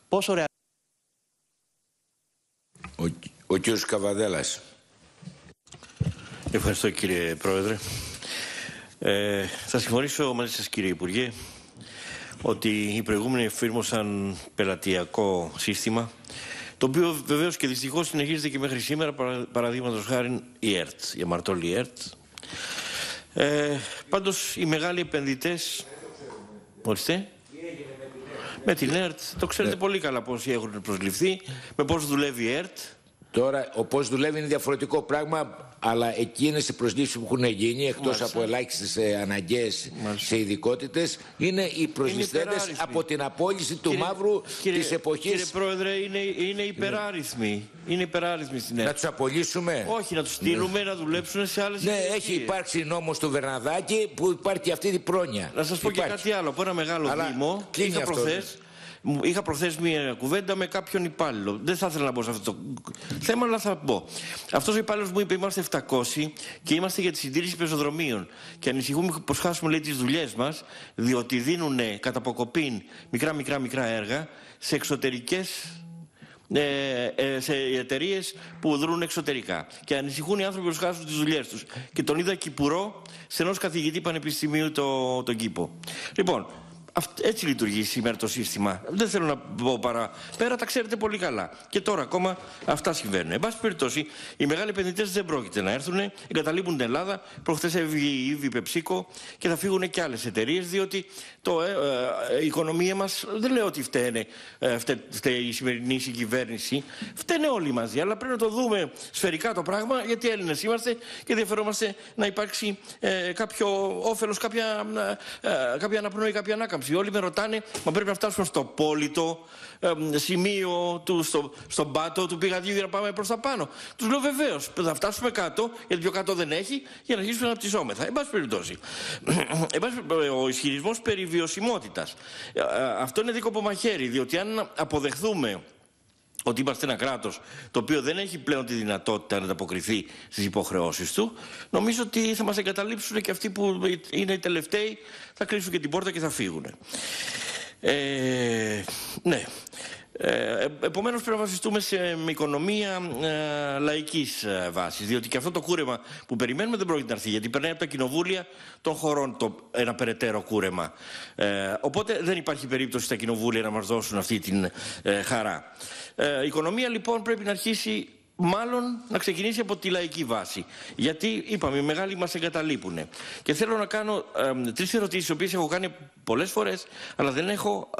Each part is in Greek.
πόσο Ο κύριος Καβαδέλας. Ευχαριστώ κύριε Πρόεδρε. Θα συμφωνήσω μαζί σας κύριε Υπουργέ ότι οι προηγούμενοι εφήρμοσαν πελατειακό σύστημα, το οποίο βεβαίως και δυστυχώς συνεχίζεται και μέχρι σήμερα, παραδείγματος χάρη η ΕΡΤ, η αμαρτώλη ΕΡΤ. Πάντως οι μεγάλοι επενδυτές, ορίστε, με την ΕΡΤ, το ξέρετε πολύ καλά πόσοι έχουν προσληφθεί, με πώς δουλεύει η ΕΡΤ. Τώρα, πώς δουλεύει είναι διαφορετικό πράγμα, αλλά εκείνες οι προσλήψεις που έχουν γίνει, εκτός από ελάχιστες αναγκαίες σε ειδικότητες, είναι οι προσληφθέντες από την απόλυση του μαύρου της εποχής. Κύριε Πρόεδρε, είναι υπεράριθμοι. Είναι υπεράριθμοι στην ΕΡΤ. Να τους απολύσουμε. Όχι, να τους στείλουμε να δουλέψουν σε άλλες υπηρεσίες. Ναι, έχει υπάρξει νόμος του Βερναδάκη που υπάρχει αυτή η πρόνοια. Να σας πω και κάτι άλλο. Από ένα μεγάλο δήμο είχα προθέσει μια κουβέντα με κάποιον υπάλληλο. Δεν θα ήθελα να μπω σε αυτό το θέμα, αλλά θα μπω. Αυτός ο υπάλληλος μου είπε: είμαστε 700 και είμαστε για τη συντήρηση πεζοδρομίων. Και ανησυχούμε πως χάσουμε, λέει, τις δουλειές μας, διότι δίνουν κατά αποκοπήν μικρά έργα σε εξωτερικές. Σε εταιρείες που δρούν εξωτερικά. Και ανησυχούν οι άνθρωποι που χάσουν τις δουλειές τους. Και τον είδα κυπουρό σε ενός καθηγητή πανεπιστημίου τον κήπο. Λοιπόν, έτσι λειτουργεί σήμερα το σύστημα. Δεν θέλω να πω παραπέρα, τα ξέρετε πολύ καλά. Και τώρα ακόμα αυτά συμβαίνουν. Εν πάση περιπτώσει, οι μεγάλοι επενδυτές δεν πρόκειται να έρθουν, εγκαταλείπουν την Ελλάδα. Προχθές έβγε η Ήβη Πεψίκο και θα φύγουν και άλλες εταιρείες, διότι η οικονομία μας, δεν λέω ότι φταίει η σημερινή συγκυβέρνηση, φταίνε όλοι μαζί. Αλλά πρέπει να το δούμε σφαιρικά το πράγμα, γιατί Έλληνες είμαστε και ενδιαφερόμαστε να υπάρξει κάποιο όφελος, κάποια αναπνοή, κάποια ανάκαμψη. Όλοι με ρωτάνε, μα πρέπει να φτάσουμε στο απόλυτο σημείο, στον πάτο του πηγαδιού για να πάμε προς τα πάνω. Τους λέω βεβαίως, θα φτάσουμε κάτω, γιατί πιο κάτω δεν έχει, για να αρχίσουμε να αναπτυσσόμεθα. Εν πάση περιπτώσει, ο ισχυρισμός περί βιωσιμότητας, αυτό είναι δίκοπο μαχαίρι, διότι αν αποδεχθούμε ότι είμαστε ένα κράτος το οποίο δεν έχει πλέον τη δυνατότητα να ανταποκριθεί στις υποχρεώσεις του, νομίζω ότι θα μας εγκαταλείψουν και αυτοί που είναι οι τελευταίοι, θα κλείσουν και την πόρτα και θα φύγουν. Ναι. Επομένως πρέπει να βασιστούμε σε οικονομία λαϊκής βάσης, διότι και αυτό το κούρεμα που περιμένουμε δεν πρόκειται να έρθει, γιατί περνάει από τα κοινοβούλια των χωρών ένα περαιτέρω κούρεμα. Οπότε δεν υπάρχει περίπτωση στα κοινοβούλια να μας δώσουν αυτή την χαρά. Η οικονομία λοιπόν πρέπει να αρχίσει, μάλλον να ξεκινήσει από τη λαϊκή βάση. Γιατί είπαμε, οι μεγάλοι μας εγκαταλείπουν. Και θέλω να κάνω 3 ερωτήσεις, τις οποίες έχω κάνει πολλές φορές, αλλά δεν έχω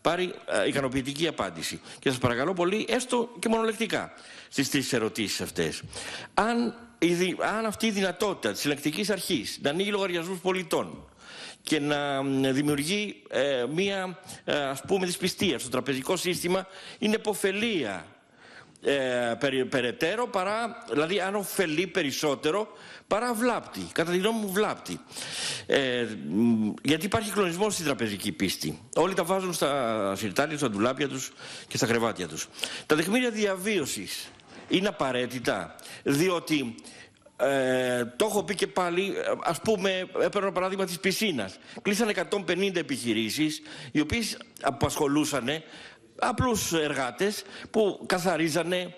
πάρει ικανοποιητική απάντηση. Και σας παρακαλώ πολύ, έστω και μονολεκτικά, στις 3 ερωτήσεις αυτές. Αν αυτή η δυνατότητα της ελεγκτικής αρχής να ανοίγει λογαριασμούς πολιτών και να δημιουργεί μία, ας πούμε, δυσπιστία στο τραπεζικό σύστημα, είναι υποφελία περαιτέρω, δηλαδή αν ωφελεί περισσότερο παρά βλάπτει, κατά τη γνώμη μου βλάπτει. Γιατί υπάρχει κλονισμός στην τραπεζική πίστη. Όλοι τα βάζουν στα συρτάρια, στα ντουλάπια τους και στα κρεβάτια τους. Τα τεκμήρια διαβίωσης είναι απαραίτητα, διότι το έχω πει και πάλι, ας πούμε, έπαιρνω παράδειγμα της πισίνας. Κλείσανε 150 επιχειρήσεις, οι οποίες απασχολούσαν απλούς εργάτες που καθαρίζανε,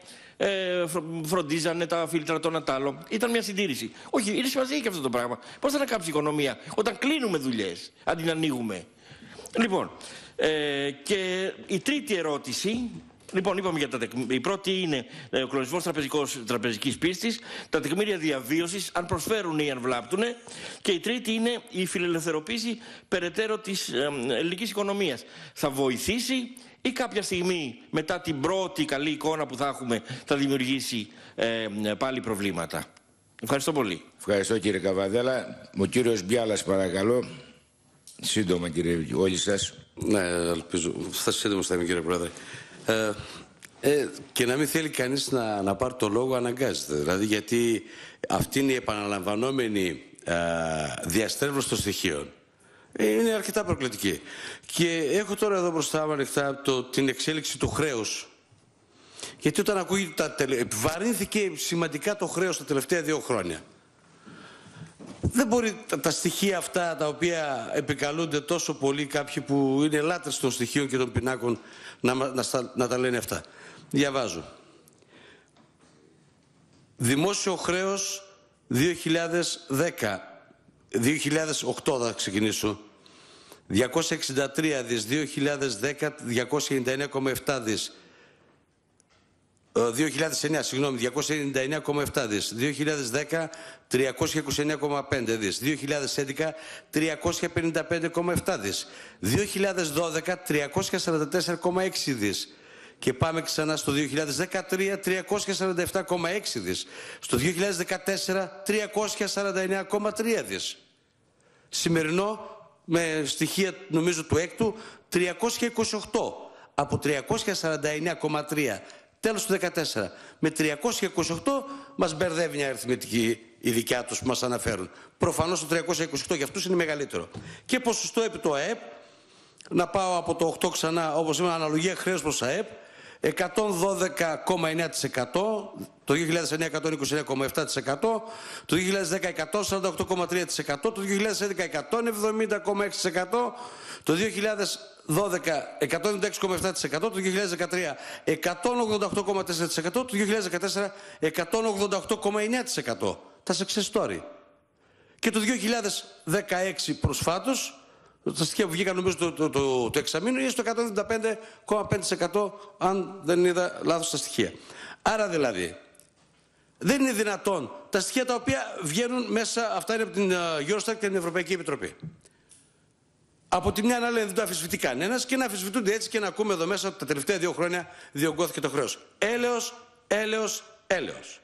φροντίζανε τα φίλτρα των ατάλων. Ήταν μια συντήρηση. Όχι, είναι σημασία και αυτό το πράγμα. Πώς θα ανακάψει η οικονομία όταν κλείνουμε δουλειές, αντί να ανοίγουμε? Λοιπόν, και η τρίτη ερώτηση. Λοιπόν, είπαμε για τα τεκμήρια. Η πρώτη είναι ο κλονισμός τραπεζικής πίστης, τα τεκμήρια διαβίωσης, αν προσφέρουν ή αν βλάπτουν. Και η τρίτη είναι η φιλελευθεροποίηση περαιτέρω της ελληνικής οικονομίας. Θα βοηθήσει ή κάποια στιγμή, μετά την πρώτη καλή εικόνα που θα έχουμε, θα δημιουργήσει πάλι προβλήματα? Ευχαριστώ πολύ. Ευχαριστώ κύριε Καβαδέλα. Ο κύριος Μπιάλας παρακαλώ. Σύντομα κύριε, όλοι σας. Ναι, ελπίζω. Θα σύντομα θα είμαι κύριε Πρόεδρε. Και να μην θέλει κανείς να πάρει το λόγο, αναγκάζεται. Δηλαδή, γιατί αυτή είναι η επαναλαμβανόμενη διαστρέβλωση των στοιχείων. Είναι αρκετά προκλητική. Και έχω τώρα εδώ μπροστά μου ανοιχτά την εξέλιξη του χρέους. Γιατί όταν ακούγεται βαρύνθηκε σημαντικά το χρέος τα τελευταία 2 χρόνια. δεν μπορεί τα στοιχεία αυτά τα οποία επικαλούνται τόσο πολύ κάποιοι που είναι λάτρες των στοιχείων και των πινάκων να τα λένε αυτά. Διαβάζω. Δημόσιο χρέος 2008 θα ξεκινήσω. 263 δις, 2010 299,7 δις. 2009, συγγνώμη, 299,7 δις. 2010, 329,5 δις. 2011, 355,7 δις. 2012, 344,6 δις. Και πάμε ξανά στο 2013, 347,6 δις. Στο 2014, 349,3 δις. Σημερινό, με στοιχεία νομίζω του έκτου, 328 από 349,3 τέλος του 2014. Με 328 μας μπερδεύει μια αριθμητική η δικιά τους που μας αναφέρουν. Προφανώς το 328 για αυτούς είναι μεγαλύτερο. Και ποσοστό επί το ΑΕΠ, να πάω από το 8 ξανά, όπως είπαμε, αναλογία χρέος προς ΑΕΠ, 112,9%, το 2009 129,7%, το 2010 148,3%, το 2011 170,6%, το 2012 176,7%, το 2013 188,4%, το 2014 188,9%. Τα success story. Και το 2016 προσφάτως, τα στοιχεία που βγήκαν νομίζω το εξαμήνου είναι στο 175,5% αν δεν είδα λάθος τα στοιχεία. Άρα δηλαδή δεν είναι δυνατόν τα στοιχεία τα οποία βγαίνουν μέσα, αυτά είναι από την Eurostat και την Ευρωπαϊκή Επιτροπή. Από τη μια να λένε δεν το αφισβητεί κανένας και να αφισβητούνται έτσι και να ακούμε εδώ μέσα ότι τα τελευταία 2 χρόνια διωγγώθηκε το χρέος. Έλεος, έλεος, έλεος.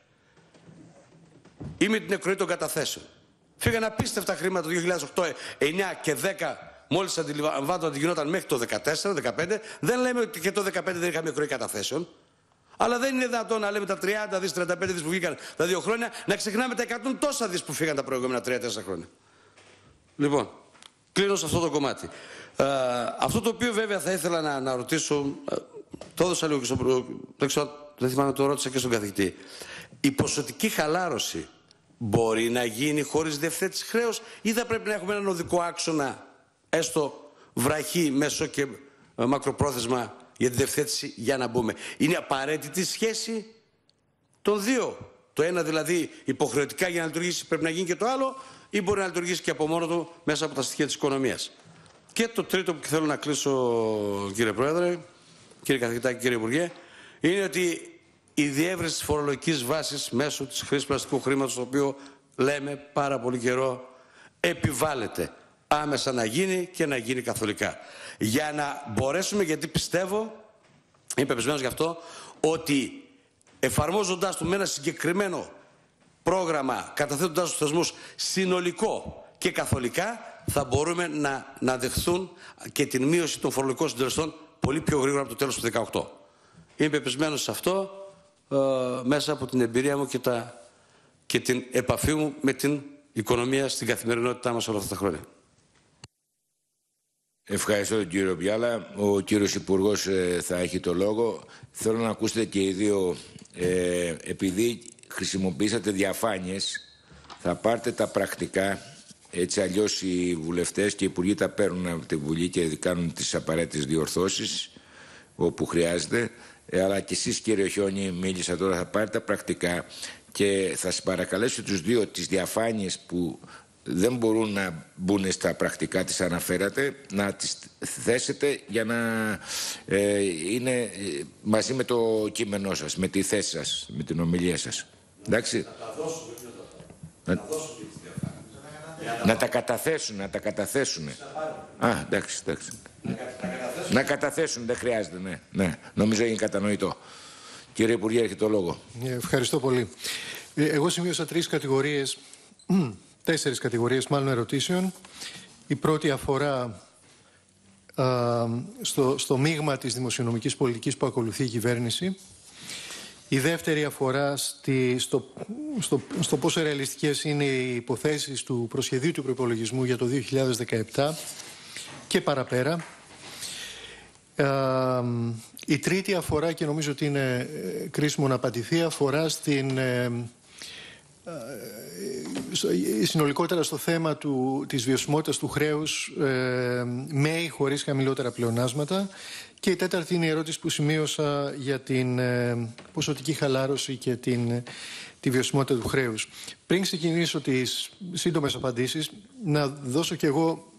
Ή με την εκροή των καταθέσεων. Φύγαν απίστευτα χρήματα το 2008, 9 και 10, μόλις αντιλαμβάνονταν ότι γινόταν μέχρι το 2014, 2015. Δεν λέμε ότι και το 2015 δεν είχαμε εκροή καταθέσεων. Αλλά δεν είναι δυνατόν να λέμε τα 30 δις, 35 δις που βγήκαν τα 2 χρόνια, να ξεχνάμε τα 100 τόσα δις που φύγαν τα προηγούμενα 3-4 χρόνια. Λοιπόν, κλείνω σε αυτό το κομμάτι. Αυτό το οποίο βέβαια θα ήθελα να ρωτήσω, το έδωσα λίγο και δεν θυμάμαι, το ρώτησα και στον καθηγητή. Η ποσοτική χαλάρωση μπορεί να γίνει χωρίς διευθέτηση χρέους ή θα πρέπει να έχουμε έναν οδικό άξονα, έστω βραχή, μέσο και μακροπρόθεσμα για τη διευθέτηση για να μπούμε? Είναι απαραίτητη σχέση των δύο? Το ένα δηλαδή υποχρεωτικά για να λειτουργήσει πρέπει να γίνει και το άλλο, ή μπορεί να λειτουργήσει και από μόνο του μέσα από τα στοιχεία της οικονομίας? Και το τρίτο που θέλω να κλείσω, κύριε Πρόεδρε, κύριε Καθηγητά και κύριε Υπουργέ, είναι ότι η διεύρυνση της φορολογικής βάσης μέσω της χρήσης πλαστικού χρήματος, το οποίο λέμε πάρα πολύ καιρό, επιβάλλεται άμεσα να γίνει και να γίνει καθολικά. Για να μπορέσουμε, γιατί πιστεύω, είμαι πεπισμένος γι' αυτό, ότι εφαρμόζοντάς το με ένα συγκεκριμένο πρόγραμμα, καταθέτοντάς τους θεσμούς συνολικό και καθολικά, θα μπορούμε να δεχθούν και την μείωση των φορολογικών συντελεστών πολύ πιο γρήγορα από το τέλος του 2018. Είμαι πεπισμένος σε αυτό, μέσα από την εμπειρία μου και την επαφή μου με την οικονομία στην καθημερινότητά μας όλα αυτά τα χρόνια. Ευχαριστώ τον κύριο Μπιάλα. Ο κύριος Υπουργός θα έχει το λόγο. Θέλω να ακούσετε και οι δύο, επειδή χρησιμοποιήσατε διαφάνειες, θα πάρτε τα πρακτικά, έτσι αλλιώς οι βουλευτές και οι υπουργοί τα παίρνουν από τη Βουλή και κάνουν τις απαραίτητες διορθώσεις όπου χρειάζεται. Αλλά και εσείς, κύριε Χιόνι, μίλησα τώρα, θα πάρετε τα πρακτικά και θα σας παρακαλέσω τους δύο τις διαφάνειες που δεν μπορούν να μπουν στα πρακτικά, τις αναφέρατε, να τις θέσετε για να είναι μαζί με το κείμενό σας, με τη θέση σας, με την ομιλία σας. Εντάξει. Να τα καταθέσουν, να τα καταθέσουν. Α, εντάξει. Να καταθέσουν, δεν χρειάζεται, ναι. Νομίζω είναι κατανοητό. Κύριε Υπουργέ, έχετε το λόγο. Ευχαριστώ πολύ. Εγώ σημείωσα 4 κατηγορίες μάλλον ερωτήσεων. Η πρώτη αφορά στο μείγμα της δημοσιονομικής πολιτικής που ακολουθεί η κυβέρνηση. Η δεύτερη αφορά στο πόσο ρεαλιστικές είναι οι υποθέσεις του προσχεδίου του προϋπολογισμού για το 2017 και παραπέρα. Η τρίτη αφορά, και νομίζω ότι είναι κρίσιμο να απαντηθεί, αφορά συνολικότερα στο θέμα της βιωσιμότητας του χρέους με ή χωρίς χαμηλότερα πλεονάσματα. Και η τέταρτη είναι η ερώτηση που σημείωσα για την ποσοτική χαλάρωση και τη βιωσιμότητα του χρέους. Πριν ξεκινήσω τις σύντομες απαντήσεις, να δώσω κι εγώ,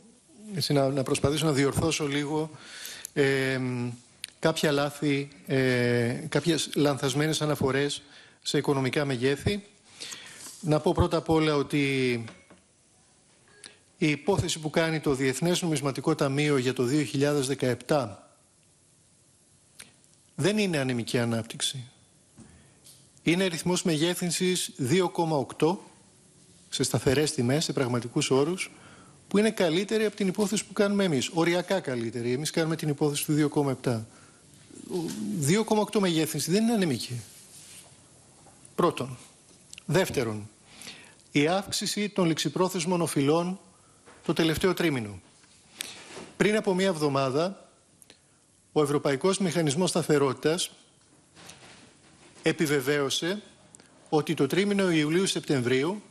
να προσπαθήσω να διορθώσω λίγο κάποια λάθη, κάποιες λανθασμένες αναφορές σε οικονομικά μεγέθη. Να πω πρώτα απ' όλα ότι η υπόθεση που κάνει το Διεθνές Νομισματικό Ταμείο για το 2017 δεν είναι ανεμική ανάπτυξη. Είναι ρυθμός μεγέθυνσης 2,8 σε σταθερές τιμές, σε πραγματικούς όρους, που είναι καλύτερη από την υπόθεση που κάνουμε εμείς. Οριακά καλύτερη. Εμείς κάνουμε την υπόθεση του 2,7. 2,8 μεγέθυνση δεν είναι ανεμική. Πρώτον. Δεύτερον, η αύξηση των ληξιπρόθεσμων οφειλών το τελευταίο τρίμηνο. Πριν από μία εβδομάδα, ο Ευρωπαϊκός Μηχανισμός Σταθερότητας επιβεβαίωσε ότι το τρίμηνο Ιουλίου-Σεπτεμβρίου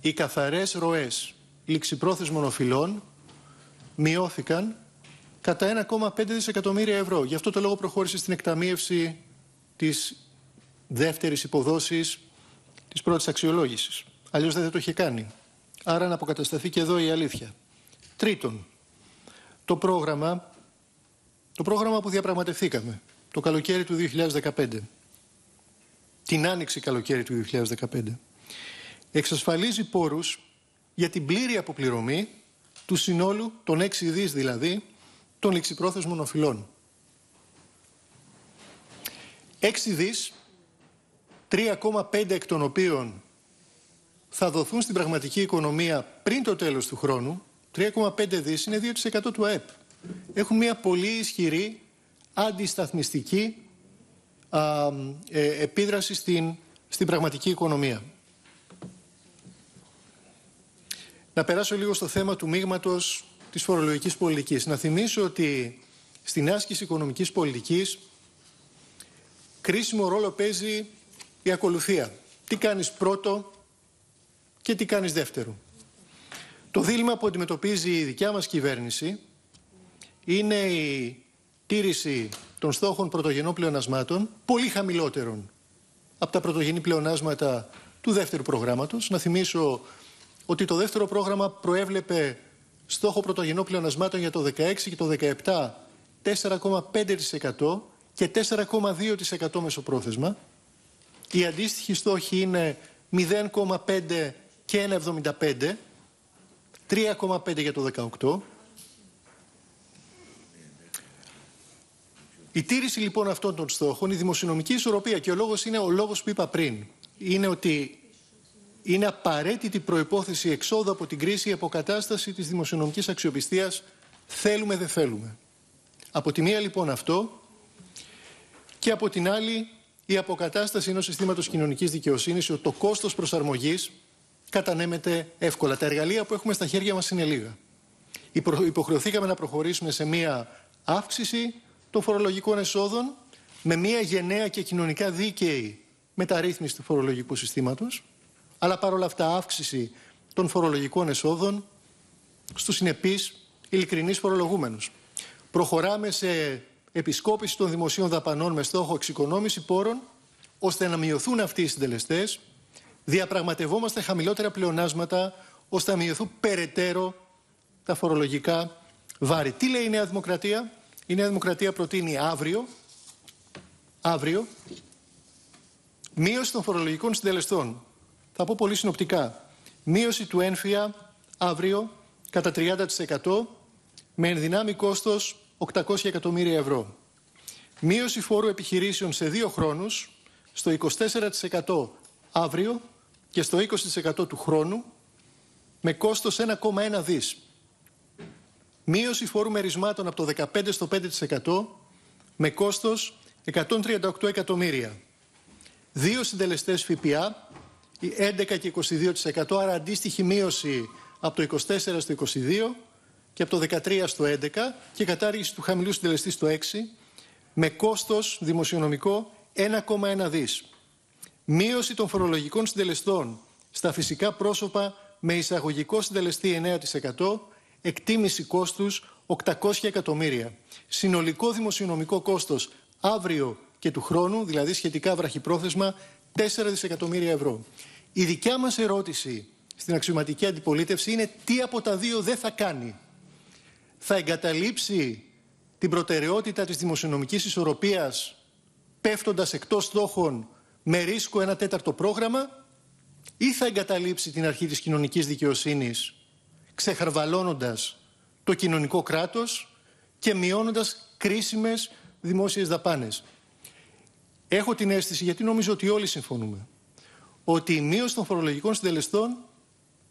οι καθαρές ροές ληξιπρόθεσμων οφειλών μειώθηκαν κατά 1,5 δισεκατομμύρια ευρώ. Γι' αυτό το λόγο προχώρησε στην εκταμείευση της δεύτερης υποδόσης της πρώτης αξιολόγησης. Αλλιώς δεν θα το είχε κάνει. Άρα να αποκατασταθεί και εδώ η αλήθεια. Τρίτον, το πρόγραμμα που διαπραγματευθήκαμε το καλοκαίρι του 2015, την άνοιξη καλοκαίρι του 2015, εξασφαλίζει πόρους για την πλήρη αποπληρωμή του συνόλου των 6 δις δηλαδή των ληξιπρόθεσμων οφειλών. 6 δις, 3,5 εκ των οποίων θα δοθούν στην πραγματική οικονομία πριν το τέλος του χρόνου. 3,5 δις είναι 2% του ΑΕΠ. Έχουν μια πολύ ισχυρή αντισταθμιστική επίδραση στην πραγματική οικονομία. Να περάσω λίγο στο θέμα του μείγματος της φορολογικής πολιτικής. Να θυμίσω ότι στην άσκηση οικονομικής πολιτικής κρίσιμο ρόλο παίζει η ακολουθία. Τι κάνεις πρώτο και τι κάνεις δεύτερο. Το δίλημμα που αντιμετωπίζει η δικιά μας κυβέρνηση είναι η τήρηση των στόχων πρωτογενών πλεονασμάτων, πολύ χαμηλότερων από τα πρωτογενή πλεονάσματα του δεύτερου προγράμματος. Να θυμίσω ότι το δεύτερο πρόγραμμα προέβλεπε στόχο πρωτογενών πλεονασμάτων για το 2016 και το 2017 4,5% και 4,2% μεσοπρόθεσμα. Οι αντίστοιχοι στόχοι είναι 0,5 και 1,75, 3,5 για το 2018. Η τήρηση λοιπόν αυτών των στόχων, η δημοσιονομική ισορροπία, και ο λόγος είναι ο λόγος που είπα πριν, είναι ότι είναι απαραίτητη προϋπόθεση εξόδου από την κρίση η αποκατάσταση της δημοσιονομικής αξιοπιστίας, θέλουμε δεν θέλουμε. Από τη μία λοιπόν αυτό, και από την άλλη η αποκατάσταση ενός συστήματος κοινωνικής δικαιοσύνης, το κόστος προσαρμογής κατανέμεται εύκολα. Τα εργαλεία που έχουμε στα χέρια μας είναι λίγα. Υποχρεωθήκαμε να προχωρήσουμε σε μία αύξηση των φορολογικών εσόδων με μία γενναία και κοινωνικά δίκαιη μεταρρύθμιση του φορολογικού συστήματος, αλλά παρόλα αυτά αύξηση των φορολογικών εσόδων στους συνεπείς ειλικρινείς φορολογούμενους. Προχωράμε σε επισκόπηση των δημοσίων δαπανών με στόχο εξοικονόμηση πόρων, ώστε να μειωθούν αυτοί οι συντελεστές. Διαπραγματευόμαστε χαμηλότερα πλεονάσματα, ώστε να μειωθούν περαιτέρω τα φορολογικά βάρη. Τι λέει η Νέα Δημοκρατία? Η Νέα Δημοκρατία προτείνει αύριο μείωση των φορολογικών συντελεστών. Θα πω πολύ συνοπτικά. Μείωση του έμφυα αύριο κατά 30% με ενδυνάμει κόστος 800 εκατομμύρια ευρώ. Μείωση φόρου επιχειρήσεων σε 2 χρόνους στο 24% αύριο και στο 20% του χρόνου με κόστος 1,1 δις. Μείωση φόρου μερισμάτων από το 15% στο 5% με κόστος 138 εκατομμύρια. 2 συντελεστές ΦΠΑ, 11% και 22%, άρα αντίστοιχη μείωση από το 24% στο 22% και από το 13% στο 11% και κατάργηση του χαμηλού συντελεστή στο 6% με κόστος δημοσιονομικό 1,1 δις. Μείωση των φορολογικών συντελεστών στα φυσικά πρόσωπα με εισαγωγικό συντελεστή 9%, εκτίμηση κόστους 800 εκατομμύρια. Συνολικό δημοσιονομικό κόστος αύριο και του χρόνου, δηλαδή σχετικά βραχυπρόθεσμα, 4 δισεκατομμύρια ευρώ. Η δικιά μας ερώτηση στην αξιωματική αντιπολίτευση είναι τι από τα δύο δεν θα κάνει. Θα εγκαταλείψει την προτεραιότητα της δημοσιονομικής ισορροπίας πέφτοντας εκτός στόχων με ρίσκο 1/4 πρόγραμμα, ή θα εγκαταλείψει την αρχή της κοινωνικής δικαιοσύνης ξεχαρβαλώνοντας το κοινωνικό κράτος και μειώνοντας κρίσιμες δημόσιες δαπάνες. Έχω την αίσθηση, γιατί νομίζω ότι όλοι συμφωνούμε, ότι η μείωση των φορολογικών συντελεστών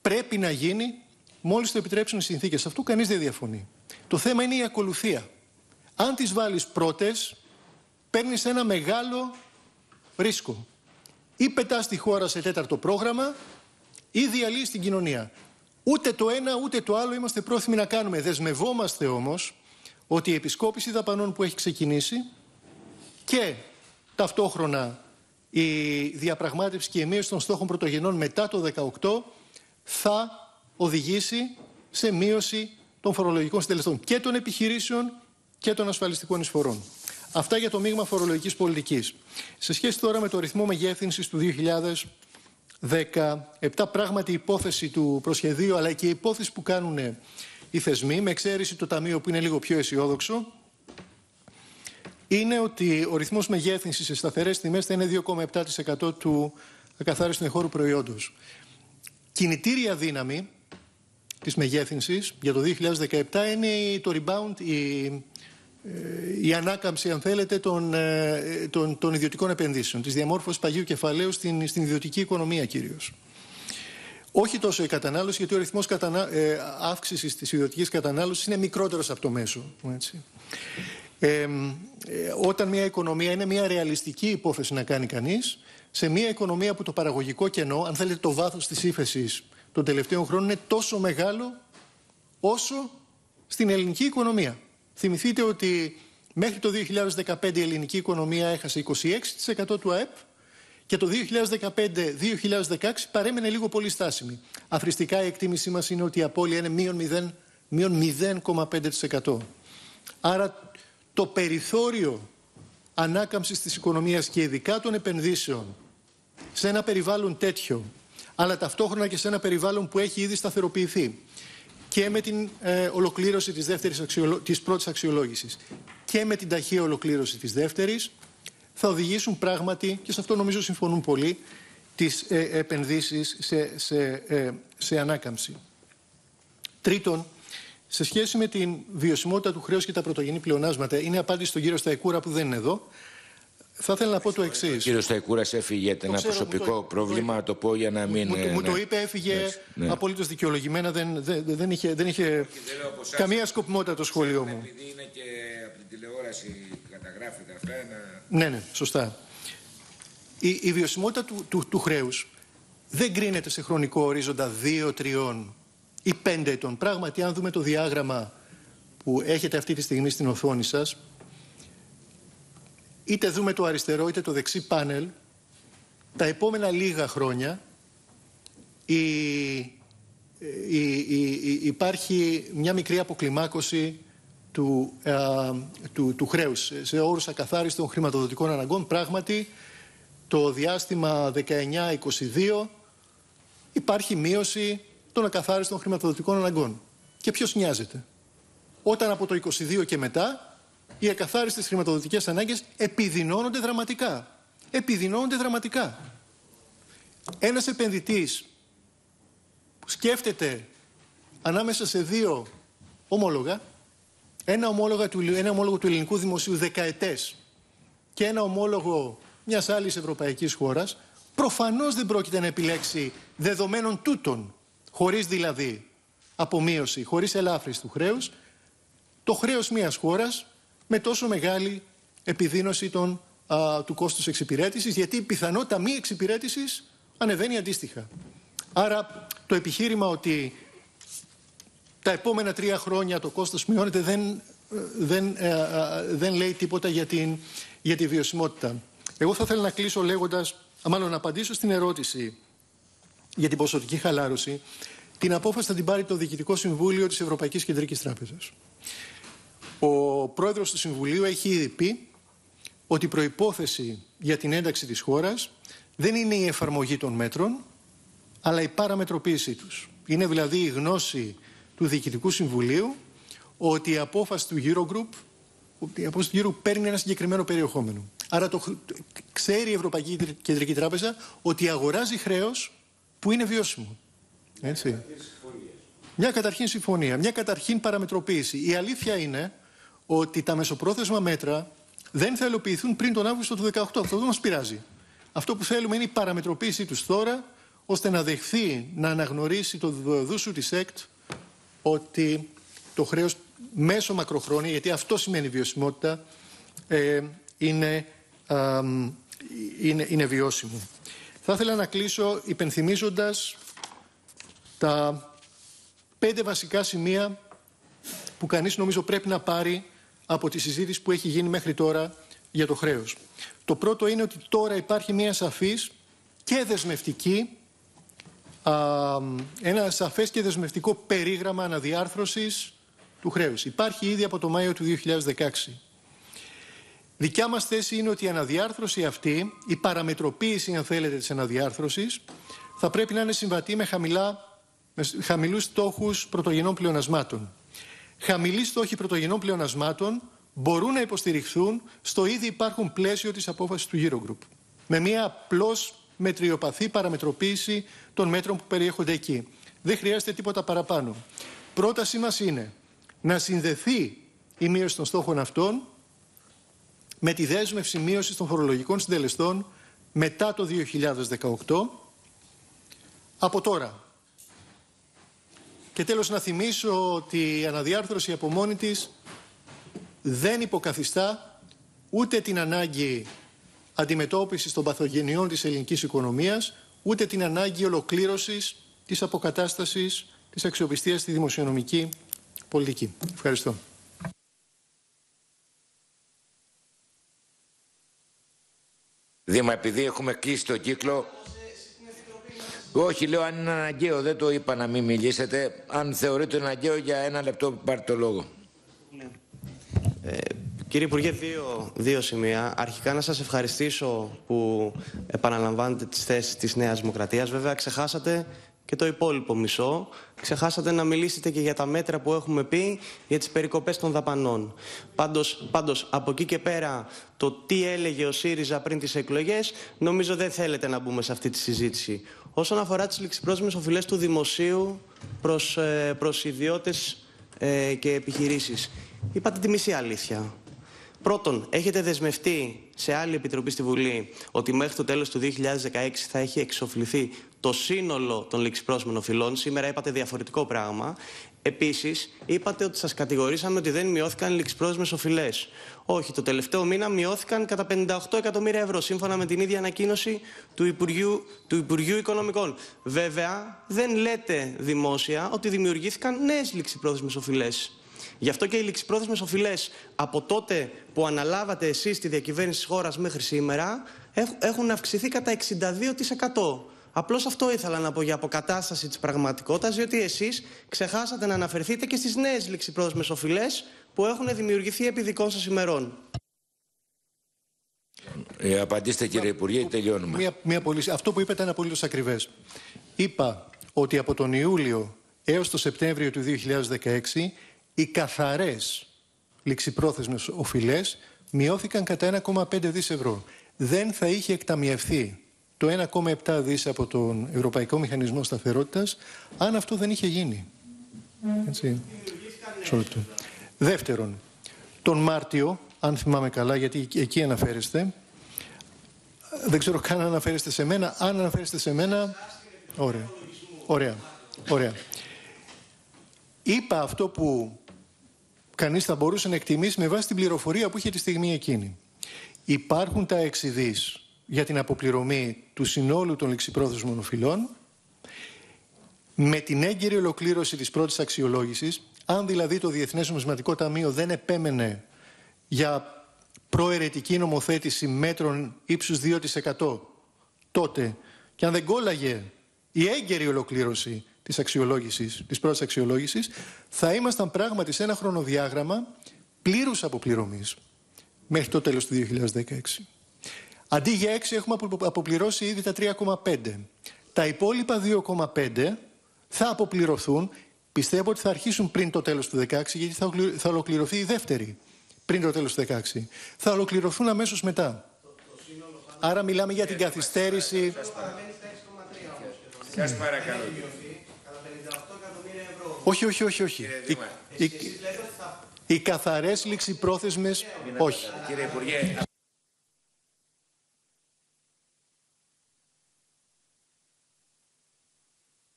πρέπει να γίνει μόλις το επιτρέψουν οι συνθήκες. Αυτό κανείς δεν διαφωνεί. Το θέμα είναι η ακολουθία. Αν τις βάλεις πρώτες, παίρνεις ένα μεγάλο ρίσκο. Ή πετάς τη χώρα σε 4ο πρόγραμμα, ή διαλύεις την κοινωνία. Ούτε το ένα ούτε το άλλο είμαστε πρόθυμοι να κάνουμε. Δεσμευόμαστε όμως ότι η επισκόπηση δαπανών που έχει ξεκινήσει και ταυτόχρονα η διαπραγμάτευση και η μείωση των στόχων πρωτογενών μετά το 2018 θα οδηγήσει σε μείωση των φορολογικών συντελεστών και των επιχειρήσεων και των ασφαλιστικών εισφορών. Αυτά για το μείγμα φορολογικής πολιτικής. Σε σχέση τώρα με το ρυθμό μεγέθυνσης του 2017, πράγματι η υπόθεση του προσχεδίου αλλά και η υπόθεση που κάνουν οι θεσμοί, με εξαίρεση το Ταμείο που είναι λίγο πιο αισιόδοξο, είναι ότι ο ρυθμός μεγέθυνσης σε σταθερές τιμές θα είναι 2,7% του ακαθάριστου εγχώρου προϊόντος. Κινητήρια δύναμη της μεγέθυνσης για το 2017 είναι το rebound, η ανάκαμψη, αν θέλετε, των ιδιωτικών επενδύσεων, της διαμόρφωσης παγίου κεφαλαίου στην ιδιωτική οικονομία κυρίως. Όχι τόσο η κατανάλωση, γιατί ο ρυθμός αύξησης της ιδιωτικής κατανάλωσης είναι μικρότερος από το μέσο. Έτσι. Όταν μια οικονομία είναι μια ρεαλιστική υπόθεση να κάνει κανείς, σε μια οικονομία που το παραγωγικό κενό, αν θέλετε το βάθος της ύφεσης των τελευταίων χρόνων είναι τόσο μεγάλο όσο στην ελληνική οικονομία. Θυμηθείτε ότι μέχρι το 2015 η ελληνική οικονομία έχασε 26% του ΑΕΠ και το 2015-2016 παρέμενε λίγο πολύ στάσιμη. Αφριστικά η εκτίμησή μας είναι ότι η απώλεια είναι μείον 0,5%. Άρα το περιθώριο ανάκαμψης της οικονομίας και ειδικά των επενδύσεων σε ένα περιβάλλον τέτοιο, αλλά ταυτόχρονα και σε ένα περιβάλλον που έχει ήδη σταθεροποιηθεί και με την ολοκλήρωση της πρώτης αξιολόγησης και με την ταχεία ολοκλήρωση της δεύτερης, θα οδηγήσουν πράγματι, και σε αυτό νομίζω συμφωνούν πολλοί, τις επενδύσεις σε ανάκαμψη. Τρίτον, σε σχέση με την βιωσιμότητα του χρέους και τα πρωτογενή πλεονάσματα, είναι απάντηση στον κύριο Σταϊκούρα που δεν είναι εδώ. Θα ήθελα να πω το εξής. Ο κύριος Σταϊκούρας έφυγε, ένα προσωπικό πρόβλημα, το πω για να μην... Μου το είπε, έφυγε απολύτως δικαιολογημένα, δεν είχε καμία σκοπιμότητα το σχόλιο μου. Επειδή είναι και από την τηλεόραση καταγράφεται αυτά. Ναι, σωστά. Η βιωσιμότητα του χρέους δεν κρίνεται σε χρονικό ορίζοντα 2, 3 ή 5 ετών. Πράγματι, αν δούμε το διάγραμμα που έχετε αυτή τη στιγμή στην οθόνη σας, είτε δούμε το αριστερό είτε το δεξί πάνελ, τα επόμενα λίγα χρόνια υπάρχει μια μικρή αποκλιμάκωση του χρέους σε όρους ακαθάριστων χρηματοδοτικών αναγκών. Πράγματι, το διάστημα 19-22 υπάρχει μείωση των ακαθάριστων χρηματοδοτικών αναγκών. Και ποιος νοιάζεται? Όταν από το 22 και μετά οι ακαθάριστες χρηματοδοτικές ανάγκες επιδεινώνονται δραματικά. Επιδεινώνονται δραματικά. Ένας επενδυτής που σκέφτεται ανάμεσα σε δύο ομόλογα, ένα ομόλογο του ελληνικού δημοσίου δεκαετές και ένα ομόλογο μιας άλλης ευρωπαϊκής χώρας, προφανώς δεν πρόκειται να επιλέξει δεδομένων τούτων, χωρίς δηλαδή απομείωση, χωρίς ελάφρυνση του χρέους, το χρέος μιας χώρας με τόσο μεγάλη επιδείνωση του κόστους εξυπηρέτησης, γιατί η πιθανότητα μη εξυπηρέτησης ανεβαίνει αντίστοιχα. Άρα το επιχείρημα ότι τα επόμενα 3 χρόνια το κόστος μειώνεται δεν λέει τίποτα για τη βιωσιμότητα. Εγώ θα ήθελα να κλείσω λέγοντας, μάλλον να απαντήσω στην ερώτηση για την ποσοτική χαλάρωση, την απόφαση θα την πάρει το Διοικητικό Συμβούλιο της Ευρωπαϊκής Κεντρικής Τράπεζας. Ο πρόεδρος του Συμβουλίου έχει ήδη πει ότι η προϋπόθεση για την ένταξη της χώρας δεν είναι η εφαρμογή των μέτρων, αλλά η παραμετροποίησή τους. Είναι δηλαδή η γνώση του Διοικητικού Συμβουλίου ότι η απόφαση του Eurogroup, παίρνει ένα συγκεκριμένο περιεχόμενο. Άρα ξέρει η Ευρωπαϊκή Κεντρική Τράπεζα ότι αγοράζει χρέος που είναι βιώσιμο. Έτσι. Μια καταρχήν συμφωνία, μια καταρχήν παραμετροποίηση. Η αλήθεια είναι ότι τα μεσοπρόθεσμα μέτρα δεν θα υλοποιηθούν πριν τον Αύγουστο του 2018. Αυτό δεν μας πειράζει. Αυτό που θέλουμε είναι η παραμετροποίησή τους τώρα, ώστε να δεχθεί, να αναγνωρίσει το δούσου της ΕΚΤ ότι το χρέος μέσω μακροχρόνια, γιατί αυτό σημαίνει βιωσιμότητα, είναι βιώσιμο. Θα ήθελα να κλείσω υπενθυμίζοντας τα 5 βασικά σημεία που κανείς νομίζω πρέπει να πάρει από τη συζήτηση που έχει γίνει μέχρι τώρα για το χρέος. Το πρώτο είναι ότι τώρα υπάρχει μια σαφής και δεσμευτική, ένα σαφές και δεσμευτικό περίγραμμα αναδιάρθρωσης του χρέους. Υπάρχει ήδη από το Μάιο του 2016. Δικιά μας θέση είναι ότι η αναδιάρθρωση αυτή, η παραμετροποίηση αν θέλετε της αναδιάρθρωσης, θα πρέπει να είναι συμβατή με χαμηλούς στόχους πρωτογενών πλεονασμάτων. Χαμηλοί στόχοι πρωτογενών πλεονασμάτων μπορούν να υποστηριχθούν στο ήδη υπάρχον πλαίσιο της απόφασης του Eurogroup. Με μια απλώς μετριοπαθή παραμετροποίηση των μέτρων που περιέχονται εκεί. Δεν χρειάζεται τίποτα παραπάνω. Πρότασή μας είναι να συνδεθεί η μείωση των στόχων αυτών με τη δέσμευση μείωσης των φορολογικών συντελεστών μετά το 2018, από τώρα. Και τέλος να θυμίσω ότι η αναδιάρθρωση από μόνη της δεν υποκαθιστά ούτε την ανάγκη αντιμετώπισης των παθογενειών της ελληνικής οικονομίας, ούτε την ανάγκη ολοκλήρωσης της αποκατάστασης της αξιοπιστίας στη δημοσιονομική πολιτική. Ευχαριστώ. Δήμα, επειδή έχουμε κλείσει το κύκλο... Όχι, λέω αν είναι αναγκαίο, δεν το είπα να μην μιλήσετε. Αν θεωρείτε αναγκαίο, για 1 λεπτό πάρτε το λόγο. Κύριε Υπουργέ, δύο σημεία. Αρχικά να σας ευχαριστήσω που επαναλαμβάνετε τις θέσεις της Νέας Δημοκρατίας. Βέβαια, ξεχάσατε και το υπόλοιπο μισό. Ξεχάσατε να μιλήσετε και για τα μέτρα που έχουμε πει για τις περικοπές των δαπανών. Πάντως, από εκεί και πέρα, το τι έλεγε ο ΣΥΡΙΖΑ πριν τις εκλογές, νομίζω δεν θέλετε να μπούμε σε αυτή τη συζήτηση. Όσον αφορά τις ληξιπρόθεσμες οφειλές του δημοσίου προς ιδιώτες και επιχειρήσεις, είπατε τη μισή αλήθεια. Πρώτον, έχετε δεσμευτεί σε άλλη επιτροπή στη Βουλή ότι μέχρι το τέλος του 2016 θα έχει εξοφληθεί το σύνολο των ληξιπρόθεσμων οφειλών. Σήμερα είπατε διαφορετικό πράγμα. Επίσης, είπατε ότι σας κατηγορήσαμε ότι δεν μειώθηκαν οι ληξιπρόθεσμες οφειλές. Όχι, το τελευταίο μήνα μειώθηκαν κατά 58 εκατομμύρια ευρώ, σύμφωνα με την ίδια ανακοίνωση του Υπουργείου Οικονομικών. Βέβαια, δεν λέτε δημόσια ότι δημιουργήθηκαν νέες ληξιπρόθεσμες οφειλές. Γι' αυτό και οι ληξιπρόθεσμες οφειλές από τότε που αναλάβατε εσείς τη διακυβέρνηση της χώρας μέχρι σήμερα έχουν αυξηθεί κατά 62%. Απλώς αυτό ήθελα να πω για αποκατάσταση της πραγματικότητας, διότι εσείς ξεχάσατε να αναφερθείτε και στις νέες ληξιπρόθεσμες οφειλές που έχουν δημιουργηθεί επί δικών σας ημερών. Απαντήστε κύριε Υπουργέ, τελειώνουμε. Αυτό που είπατε είναι απολύτως ακριβές. Είπα ότι από τον Ιούλιο έως το Σεπτέμβριο του 2016 οι καθαρές ληξιπρόθεσμες οφειλές μειώθηκαν κατά 1,5 δις ευρώ. Δεν θα είχε εκταμιευθεί το 1,7 δις από τον Ευρωπαϊκό Μηχανισμό Σταθερότητας αν αυτό δεν είχε γίνει. Έτσι. Δεύτερον, τον Μάρτιο, αν θυμάμαι καλά, γιατί εκεί αναφέρεστε, δεν ξέρω καν αν αναφέρεστε σε μένα, αν αναφέρεστε σε μένα, ωραία. Είπα αυτό που κανείς θα μπορούσε να εκτιμήσει με βάση την πληροφορία που είχε τη στιγμή εκείνη. Υπάρχουν τα 6 δις για την αποπληρωμή του συνόλου των ληξιπρόθεσμων οφειλών, με την έγκαιρη ολοκλήρωση της πρώτης αξιολόγησης, αν δηλαδή το Διεθνές Νομισματικό Ταμείο δεν επέμενε για προαιρετική νομοθέτηση μέτρων ύψους 2%, τότε, και αν δεν κόλλαγε η έγκαιρη ολοκλήρωση της πρώτης αξιολόγησης, θα ήμασταν πράγματι σε ένα χρονοδιάγραμμα πλήρους αποπληρωμής μέχρι το τέλος του 2016. Αντί για 6 έχουμε αποπληρώσει ήδη τα 3,5. Τα υπόλοιπα 2,5 θα αποπληρωθούν. Πιστεύω ότι θα αρχίσουν πριν το τέλος του 2016, γιατί θα ολοκληρωθεί η δεύτερη πριν το τέλος του 2016. Θα ολοκληρωθούν αμέσως μετά. Άρα μιλάμε για την καθυστέρηση. Σας παρακαλώ. Όχι. Οι καθαρές ληξιπρόθεσμες, όχι. Κύριε Υπουργέ.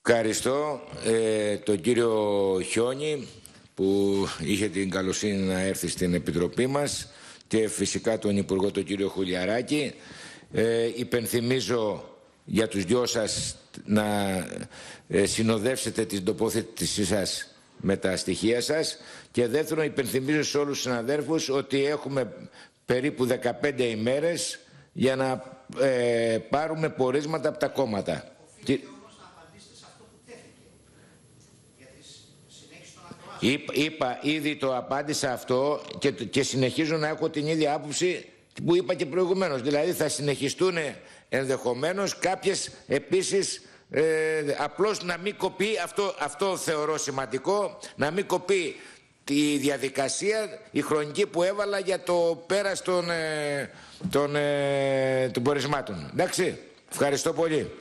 Ευχαριστώ τον κύριο Χιόνι που είχε την καλοσύνη να έρθει στην Επιτροπή μας και φυσικά τον Υπουργό τον κύριο Χουλιαράκη. Υπενθυμίζω για τους δυο σας να συνοδεύσετε την τοποθέτησή σας με τα στοιχεία σας, και δεύτερον υπενθυμίζω σε όλους τους συναδέρφους ότι έχουμε περίπου 15 ημέρες για να πάρουμε πορίσματα από τα κόμματα. Είπα, ήδη το απάντησα αυτό και συνεχίζω να έχω την ίδια άποψη που είπα και προηγουμένως. Δηλαδή θα συνεχιστούν ενδεχομένως κάποιες επίσης, απλώς να μην κοπεί, αυτό θεωρώ σημαντικό, να μην κοπεί τη διαδικασία, η χρονική που έβαλα για το πέρας των πορισμάτων. Εντάξει, ευχαριστώ πολύ.